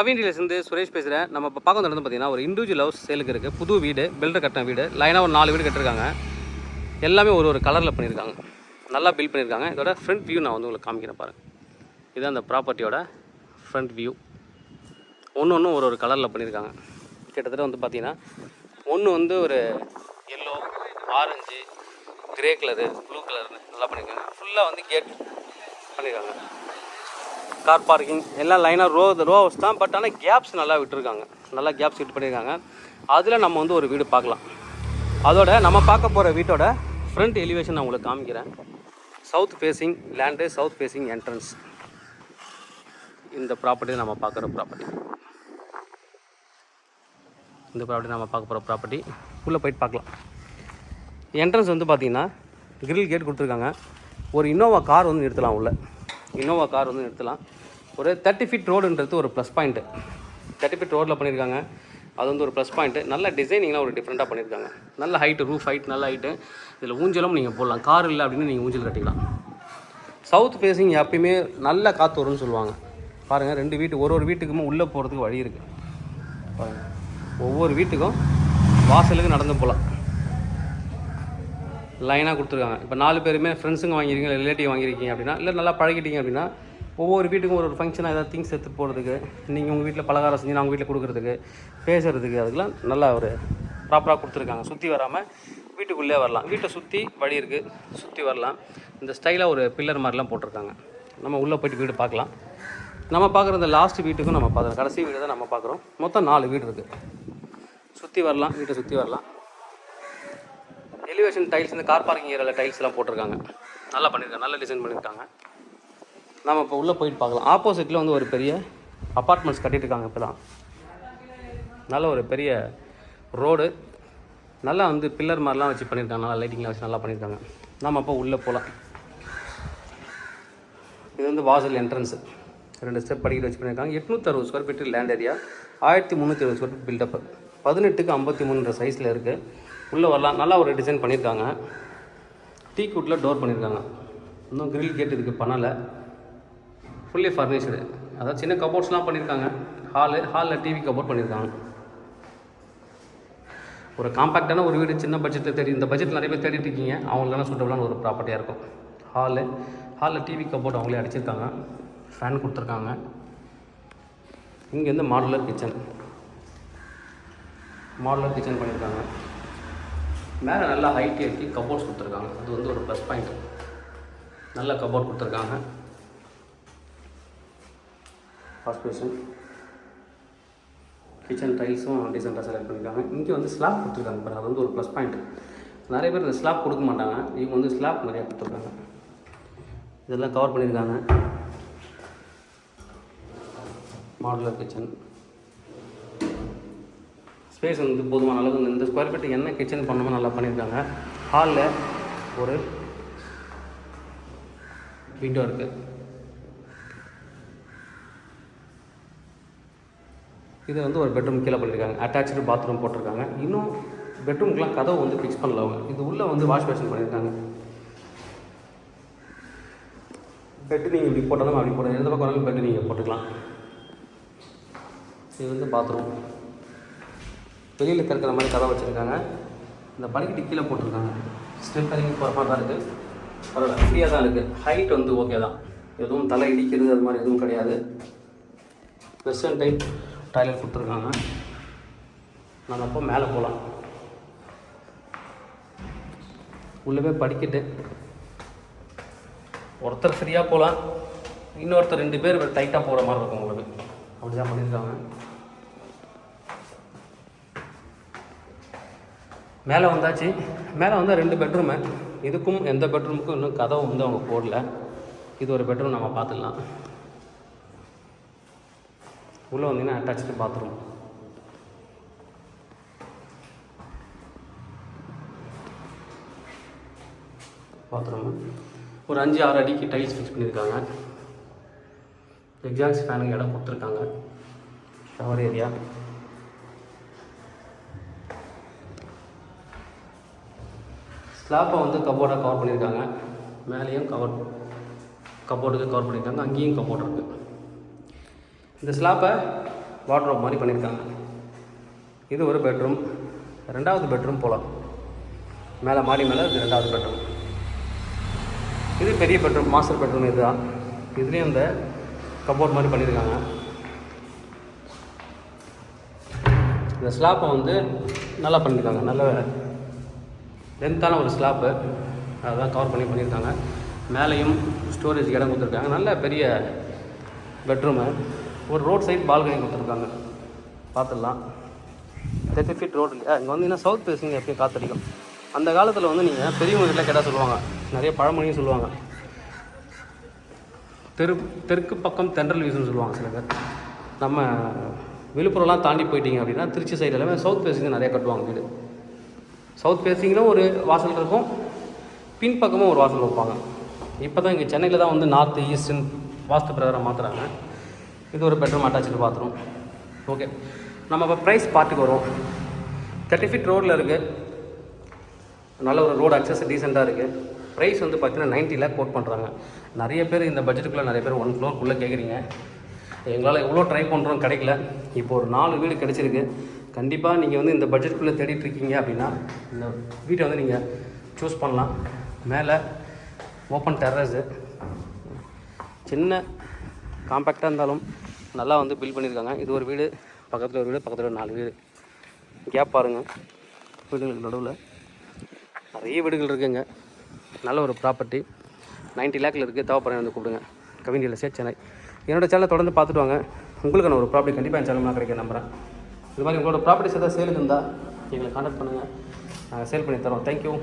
கவின் டீலர்ஸ்லேருந்து சுரேஷ் பேசுகிறேன். நம்ம இப்போ பார்க்க வந்து பார்த்தீங்கன்னா ஒரு இண்டிவிஜுவல் ஹவுஸ் சேலுக்கு இருக்குது. புது வீடு, பில்டர் கட்டின வீடு, லைனாக ஒரு 4 வீடு கட்டிருக்காங்க. எல்லாமே ஒரு கலரில் பண்ணியிருக்காங்க, நல்லா பில்ட் பண்ணியிருக்காங்க. இதோட ஃப்ரண்ட் வியூ நான் வந்து உங்களுக்கு காமிக்கிறேன் பாருங்கள். இதுதான் அந்த ப்ராப்பர்ட்டியோட ஃப்ரண்ட் வியூ. ஒன்று ஒரு கலரில் பண்ணியிருக்காங்க. கிட்டத்தட்ட வந்து பார்த்தீங்கன்னா ஒன்று வந்து ஒரு yellow, orange, grey colour, blue கலர்னு நல்லா பண்ணியிருக்காங்க. ஃபுல்லாக வந்து கேட் பண்ணியிருக்காங்க. கார் பார்க்கிங் எல்லாம் லைனாக ரோ ஹவுஸ் தான். பட் ஆனால் கேப்ஸ் நல்லா விட்டுருக்காங்க, நல்லா கேப்ஸ் விட்டு பண்ணியிருக்காங்க. அதில் நம்ம வந்து ஒரு வீடு பார்க்கலாம். அதோட நம்ம பார்க்க போகிற வீட்டோட ஃப்ரண்ட் எலிவேஷன் நான் உங்களுக்கு காமிக்கிறேன். South facing land, south facing entrance. இந்த ப்ராப்பர்ட்டி நம்ம பார்க்குற ப்ராப்பர்ட்டி. இந்த ப்ராப்பர்ட்டி நம்ம பார்க்க போகிற ப்ராப்பர்ட்டி. உள்ளே போயிட்டு பார்க்கலாம். என்ட்ரன்ஸ் வந்து பார்த்திங்கன்னா கிரில் கேட் கொடுத்துருக்காங்க. ஒரு இன்னோவா கார் வந்து நிறுத்தலாம். உள்ள இன்னோவா கார் வந்து நிறுத்தலாம். ஒரு 30 ஃபீட் ரோடுன்றது ஒரு ப்ளஸ் பாயிண்ட்டு. 30 ஃபீட் ரோடில் பண்ணியிருக்காங்க. அது வந்து ஒரு ப்ளஸ் பாயிண்ட்டு. நல்ல டிசைனிங்லாம் ஒரு டிஃப்ரெண்ட்டாக பண்ணியிருக்காங்க. நல்ல ஹைட்டு, ரூஃப் ஹைட் நல்ல ஹைட்டு. இதில் ஊஞ்சலும் நீங்கள் போடலாம். கார் இல்லை அப்படின்னு நீங்கள் ஊஞ்சல் கட்டிக்கலாம். சவுத் ஃபேஸிங் எப்பயுமே நல்ல காற்று வரும்னு சொல்லுவாங்க. பாருங்கள், 2 வீட்டு ஒரு வீட்டுக்குமே உள்ளே போகிறதுக்கு வழி இருக்குது. பாருங்கள், ஒவ்வொரு வீட்டுக்கும் வாசலுக்கு நடந்து போகலாம். லைனாக கொடுத்துருக்காங்க. இப்போ 4 பேருமே ஃப்ரெண்ட்ஸுங்க வாங்கியிருக்கீங்க, ரிலேட்டிவ் வாங்கியிருக்கீங்க அப்படின்னா, இல்லை நல்லா பழகிட்டீங்க அப்படின்னா, ஒவ்வொரு வீட்டுக்கும் ஒரு ஃபங்க்ஷனாக ஏதாவது திங்ஸ் எடுத்து போகிறதுக்கு, நீங்கள் உங்கள் வீட்டில் பலகாரம் செஞ்சு நான் உங்கள் வீட்டில் கொடுக்குறதுக்கு, பேசுகிறதுக்கு, அதுக்கெலாம் நல்லா ஒரு ப்ராப்பராக கொடுத்துருக்காங்க. சுற்றி வராமல் வீட்டுக்குள்ளே வரலாம். வீட்டை சுற்றி வழி இருக்குது, சுற்றி வரலாம். இந்த ஸ்டைலாக ஒரு பில்லர் மாதிரிலாம் போட்டிருக்காங்க. நம்ம உள்ளே போய்ட்டு வீடு பார்க்கலாம். நம்ம பார்க்குற இந்த லாஸ்ட் வீட்டுக்கும் நம்ம பார்க்குறோம். கடைசி வீடு தான் நம்ம பார்க்குறோம். மொத்தம் 4 வீடு இருக்குது. சுற்றி வரலாம், வீட்டை சுற்றி வரலாம். எலிவேஷன் டைல்ஸ், இந்த கார் பார்க்கிங் ஏரியாவில் டைல்ஸ்லாம் போட்டிருக்காங்க. நல்லா பண்ணியிருக்காங்க, நல்ல டிசைன் பண்ணியிருக்காங்க. நம்ம இப்போ உள்ளே போயிட்டு பார்க்கலாம். ஆப்போசிட்டில் வந்து ஒரு பெரிய அப்பார்ட்மெண்ட்ஸ் கட்டிகிட்ருக்காங்க. இப்போ தான் நல்ல ஒரு பெரிய ரோடு, நல்லா வந்து பில்லர் மாதிரிலாம் வச்சு பண்ணியிருக்காங்க. நல்லா லைட்டிங்லாம் வச்சு நல்லா பண்ணியிருக்காங்க. நம்ம அப்போ உள்ளே போகலாம். இது வந்து வாசல் என்ட்ரன்ஸு. 2 ஸ்டெப் படிக்கிட்டு வச்சு பண்ணியிருக்காங்க. 860 square feet land area, 1320 square feet built up, 18க்கு 53 சைஸில் இருக்குது. உள்ளே வரலாம். நல்லா ஒரு டிசைன் பண்ணியிருக்காங்க. டீ குட்டில் டோர் பண்ணியிருக்காங்க. இன்னும் கிரில் கேட் இதுக்கு பண்ணலை. Fully furnished. அதாவது சின்ன கபோர்ட்ஸ்லாம் பண்ணியிருக்காங்க. ஹாலில் டிவி கபோர்ட் பண்ணியிருக்காங்க. ஒரு காம்பேக்டான ஒரு வீடு, சின்ன பட்ஜெட்டில் தேடி, இந்த பட்ஜெட்டில் நிறைய பேர் தேடிட்டு இருக்கீங்க, அவங்களுக்கான சூட்டபிளான ஒரு ப்ராப்பர்ட்டியாக இருக்கும். ஹாலில் டிவி கபோர்ட் அவங்களே அடிச்சிருக்காங்க. ஃபேன் கொடுத்துருக்காங்க. இங்கேருந்து மாடுலர் கிச்சன் பண்ணியிருக்காங்க. மேலே நல்லா ஹைட் ஏற்றி கபோர்ட்ஸ் கொடுத்துருக்காங்க. அது வந்து ஒரு ப்ளஸ் பாயிண்ட். நல்ல கபோர்ட் கொடுத்துருக்காங்க. வாஷ் பேஷன், கிச்சன் டைல்ஸும் டீசெண்டாக செலக்ட் பண்ணியிருக்காங்க. இங்கே வந்து ஸ்லாப் கொடுத்துருக்காங்க பாருங்கள். அது வந்து ஒரு ப்ளஸ் பாயிண்ட். நிறைய பேர் இந்த ஸ்லாப் கொடுக்க மாட்டாங்க. இவங்க வந்து ஸ்லாப் நிறையா கொடுத்துருக்காங்க. இதெல்லாம் கவர் பண்ணியிருக்காங்க. மாடுலர் கிச்சன் ஸ்பேஸ் வந்து போதுமான அளவு. இந்த ஸ்கொயர் ஃபீட் என்ன கிச்சன் பண்ணணுமோ நல்லா பண்ணியிருக்காங்க. ஹாலில் ஒரு விண்டோ இருக்குது. இது வந்து ஒரு பெட்ரூம் கீழே பண்ணியிருக்காங்க. அட்டாச்சு பாத்ரூம் போட்டிருக்காங்க. இன்னும் பெட்ரூம்க்குலாம் கதவு வந்து ஃபிக்ஸ் பண்ணல அவங்க. இது உள்ளே வந்து வாஷ் பேஷன் பண்ணியிருக்காங்க. பெட்டு நீங்கள் இப்படி போட்டாலும் அப்படி போடலாம். எந்த பக்கம் வேணாலும் பெட்டு நீங்கள் போட்டுக்கலாம். இது வந்து பாத்ரூம். வெளியில் திறக்கிற மாதிரி கதவை வச்சுருக்காங்க. இந்த படிக்கட்டு கீழே போட்டிருக்காங்க. ஸ்டெப் இறங்கி போகிற மாதிரி தான் இருக்குது. பரவாயில்ல, ஃப்ரீயாக தான் இருக்குது. ஹைட் வந்து ஓகே தான். எதுவும் தலை இடிக்கிறது அது மாதிரி எதுவும் கிடையாது. வெஸ்டர்ன் டைப் டாய்லெட் கொடுத்துருக்காங்க. நம்ம அப்போ மேலே போகலாம். உள்ளே போய் படிக்கட்டு. ஒருத்தர் ஃப்ரீயாக போகலாம், இன்னொருத்தர் 2 பேர் டைட்டாக போகிற மாதிரி இருக்கும் உங்களுக்கு. அப்படி தான் பண்ணியிருக்காங்க. மேலே வந்தாச்சு. மேலே வந்தால் 2 பெட்ரூமு. இதுக்கும் எந்த பெட்ரூமுக்கும் இன்னும் கதவு வந்து அவங்க போடல. இது ஒரு பெட்ரூம் நம்ம பார்த்துடலாம். உள்ளே வந்தீங்கன்னா அட்டாச்சு பாத்ரூம். ஒரு 5-6 அடிக்கு டைல்ஸ் ஃபிக்ஸ் பண்ணியிருக்காங்க. எக்ஸாஸ்ட் ஃபேனுக்கு இடம் கொடுத்துருக்காங்க. Shower area. ஸ்லாப்பை வந்து கபோர்டாக கவர் பண்ணியிருக்காங்க. மேலேயும் கபோர்டுக்கு கவர் பண்ணியிருக்காங்க. அங்கேயும் கபோர்டு இருக்குது. இந்த ஸ்லாப்பை வார்ட்ரோப் மாதிரி பண்ணியிருக்காங்க. இது ஒரு பெட்ரூம். 2வது பெட்ரூம் போகலாம். மேலே மாடி மேலே இது 2வது பெட்ரூம். இது பெரிய பெட்ரூம், மாஸ்டர் பெட்ரூம். இதுதான். இதுலேயும் இந்த கபோர்ட் மாதிரி பண்ணியிருக்காங்க. இந்த ஸ்லாப்பை வந்து நல்லா பண்ணியிருக்காங்க. நல்ல லென்த்தான ஒரு ஸ்லாப்பு, அதெல்லாம் கவர் பண்ணியிருக்காங்க. மேலேயும் ஸ்டோரேஜ் இடம் கொடுத்துருக்காங்க. நல்ல பெரிய பெட்ரூமு. ஒரு ரோட் சைட் பால்கனி கொடுத்துருக்காங்க. பார்த்துடலாம். 30 ஃபீட் ரோடு இல்லையா? இங்கே வந்து என்ன சவுத் ஃபேஸிங் எப்பயும் காற்றடிக்கும். அந்த காலத்தில் வந்து நீங்கள் பெரியவங்க வீட்டில் கேட்டால் சொல்லுவாங்க, நிறைய பழமொழியும் சொல்லுவாங்க. தெற்கு பக்கம் தென்றல் வீசுன்னு சொல்லுவாங்க சில பேர். நம்ம விழுப்புரம்லாம் தாண்டி போயிட்டீங்க அப்படின்னா திருச்சி சைடு எல்லாமே சவுத் ஃபேஸிங் நிறைய கட்டுவாங்க வீடு. சவுத் ஃபேஸிங்கில் ஒரு வாசல் இருக்கும், பின்பக்கமும் ஒரு வாசல் வைப்பாங்க. இப்போ தான் இங்கே சென்னையில் தான் வந்து நார்த்து ஈஸ்ட்னு வாஸ்து பிரகாரம் மாற்றுறாங்க. இது ஒரு பெட்ரூம், அட்டாச்சு பாத்ரூம். ஓகே, நம்ம இப்போ ப்ரைஸ் பார்ட்டுக்கு வரும். 30 ஃபீட் ரோடில் இருக்குது. நல்ல ஒரு ரோடு அக்சஸ் டீசெண்டாக இருக்குது. ப்ரைஸ் வந்து பார்த்தீங்கன்னா 90 lakh கோட் பண்ணுறாங்க. நிறைய பேர் இந்த பட்ஜெட்டுக்குள்ளே நிறைய பேர் 1 floorக்குள்ளே கேட்குறீங்க. எங்களால் எவ்வளோ ட்ரை பண்ணுறோம், கிடைக்கல. இப்போ ஒரு 4 வீடு கிடச்சிருக்கு. கண்டிப்பாக நீங்கள் வந்து இந்த பட்ஜெட்டுக்குள்ளே தேடிட்டுருக்கீங்க அப்படின்னா இந்த வீட்டை வந்து நீங்கள் சூஸ் பண்ணலாம். மேலே ஓப்பன் டெர்ரஸு, சின்ன காம்பேக்டாக இருந்தாலும் நல்லா வந்து பில்ட் பண்ணியிருக்காங்க. இது ஒரு வீடு, பக்கத்தில் ஒரு வீடு, பக்கத்தில் ஒரு 4 வீடு. கேப் பாருங்கள், வீடுகளுக்கு நடுவில் நிறைய வீடுகள் இருக்குங்க. நல்ல ஒரு ப்ராப்பர்ட்டி 90 lakhல இருக்குது. தேவைப்படுறேன் வந்து கூப்பிடுங்க. Kavin real estate Chennai. என்னோடய சேனலை தொடர்ந்து பார்த்துட்டு வாங்க. உங்களுக்கு நான் ஒரு ப்ராப்பர்ட்டி கண்டிப்பாக என் சேனல் கிடைக்க நம்புகிறேன். இது மாதிரி உங்களோட ப்ராப்பர்ட்டிஸ் ஏதாவது சேலுக்கு இருந்தால் எங்களை கான்டாக்ட் பண்ணுங்கள், நாங்கள் சேல் பண்ணி தரோம். தேங்க்யூ.